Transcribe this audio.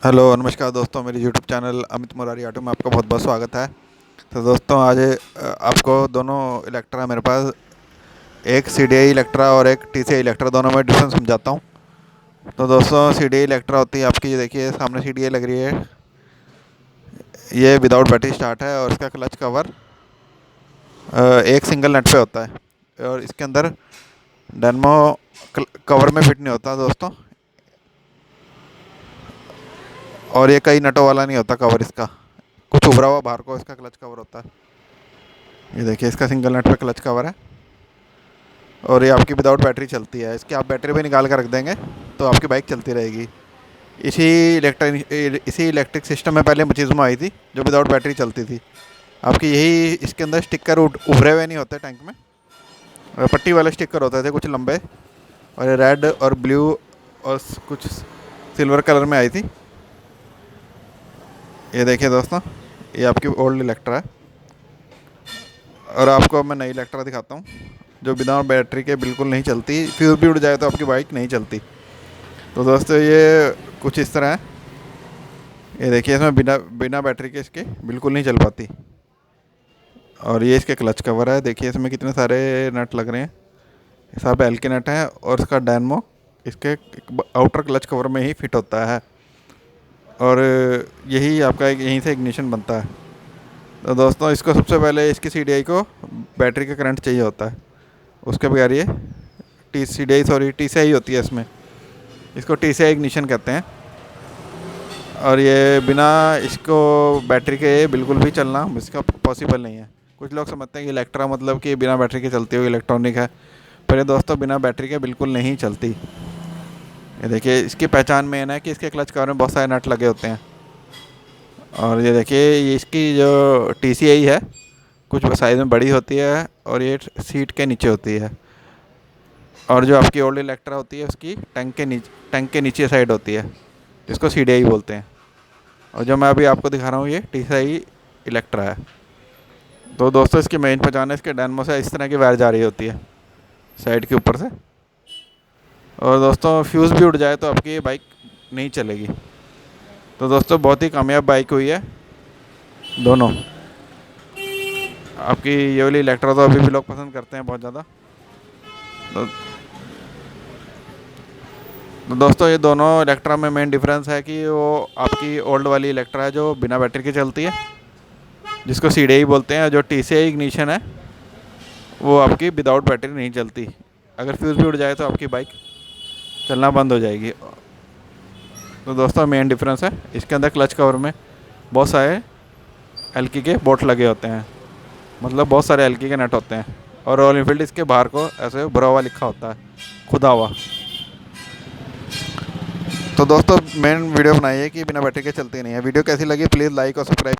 Hello नमस्कार दोस्तों, मेरे YouTube channel Amit Murari auto में आपका बहुत बहुत स्वागत है। तो दोस्तों आज आपको दोनों इलेक्ट्रा मेरे पास एक सी डी आई इलेक्ट्रा और एक टी सी आई इलेक्ट्रा दोनों में डिफरेंस समझाता हूँ। तो दोस्तों सी डी आई इलेक्ट्रा होती है आपकी, ये देखिए सामने सी डी आई लग रही है। ये विदाउट बैटरी स्टार्ट है और इसका क्लच कवर एक सिंगल नट पे होता है और इसके अंदर डेनमो कवर में फिट नहीं होता दोस्तों। और ये कई नटों वाला नहीं होता कवर, इसका कुछ उभरा हुआ बाहर को इसका क्लच कवर होता है। ये देखिए इसका सिंगल नट पे क्लच कवर है और ये आपकी विदाउट बैटरी चलती है। इसकी आप बैटरी भी निकाल कर रख देंगे तो आपकी बाइक चलती रहेगी। इसी इलेक्ट्रिक सिस्टम में पहले मचिज्मा आई थी जो विदाउट बैटरी चलती थी। आपकी यही इसके अंदर स्टिकर उभरे हुए नहीं होते टैंक में, और पट्टी वाले स्टिकर होते थे कुछ लंबे, और ये रेड और ब्लू और कुछ सिल्वर कलर में आई थी। ये देखिए दोस्तों, ये आपकी ओल्ड इलेक्ट्रा है। और आपको मैं नई इलेक्ट्रा दिखाता हूँ जो बिना बैटरी के बिल्कुल नहीं चलती, फ्यूज़ भी उड़ जाए तो आपकी बाइक नहीं चलती। तो दोस्तों ये कुछ इस तरह है। ये देखिए इसमें बिना बिना बैटरी के इसके बिल्कुल नहीं चल पाती। और ये इसके क्लच कवर है, देखिए इसमें कितने सारे नट लग रहे हैं। ये सब एल के नट हैं और इसका डायनमो इसके आउटर क्लच कवर में ही फिट होता है। और यही आपका यहीं से इग्निशन बनता है। तो दोस्तों इसको सबसे पहले इसकी सी डी आई को बैटरी का करंट चाहिए होता है, उसके बगैर ये टी सी आई होती है इसमें, इसको टी सी आई इग्निशन कहते हैं। और ये बिना इसको बैटरी के बिल्कुल भी चलना इसका पॉसिबल नहीं है। कुछ लोग समझते हैं कि इलेक्ट्रा मतलब कि बिना बैटरी के चलती हुई इलेक्ट्रॉनिक है, पर ये दोस्तों बिना बैटरी के बिल्कुल नहीं चलती। ये देखिए इसकी पहचान मेन है कि इसके क्लच कवर में बहुत सारे नट लगे होते हैं। और ये देखिए ये इसकी जो टी सी आई है कुछ साइज़ में बड़ी होती है और ये सीट के नीचे होती है। और जो आपकी ओल्ड इलेक्ट्रा होती है उसकी टैंक के नीचे साइड होती है, जिसको सी डी आई बोलते हैं। और जो मैं अभी आपको दिखा रहा हूँ ये टी सी आई इलेक्ट्रा है। तो दोस्तों इसकी मेन पहचान है इसके डायनमो से इस तरह की वायर जा रही होती है साइड के ऊपर से। और दोस्तों फ्यूज़ भी उड़ जाए तो आपकी ये बाइक नहीं चलेगी। तो दोस्तों बहुत ही कामयाब बाइक हुई है दोनों। आपकी ये वाली इलेक्ट्रा तो अभी भी लोग पसंद करते हैं बहुत ज़्यादा। तो, तो दोस्तों ये दोनों इलेक्ट्रा में मेन डिफरेंस है कि वो आपकी ओल्ड वाली इलेक्ट्रा है जो बिना बैटरी की चलती है, जिसको सी डी आई बोलते हैं। जो टी सी आई इग्निशन है वो आपकी विदाउट बैटरी नहीं चलती। अगर फ्यूज़ भी उड़ जाए तो आपकी बाइक चलना बंद हो जाएगी। तो दोस्तों मेन डिफरेंस है इसके अंदर क्लच कवर में बहुत सारे एल्की के बोल्ट लगे होते हैं, मतलब बहुत सारे एल्की के नट होते हैं। और रॉयल एनफील्ड इसके बाहर को ऐसे भरा हुआ लिखा होता है, खुदा हुआ। तो दोस्तों मेन वीडियो बनाई है कि बिना बैटरी के चलती नहीं है। वीडियो कैसी लगी प्लीज़ लाइक और सब्सक्राइब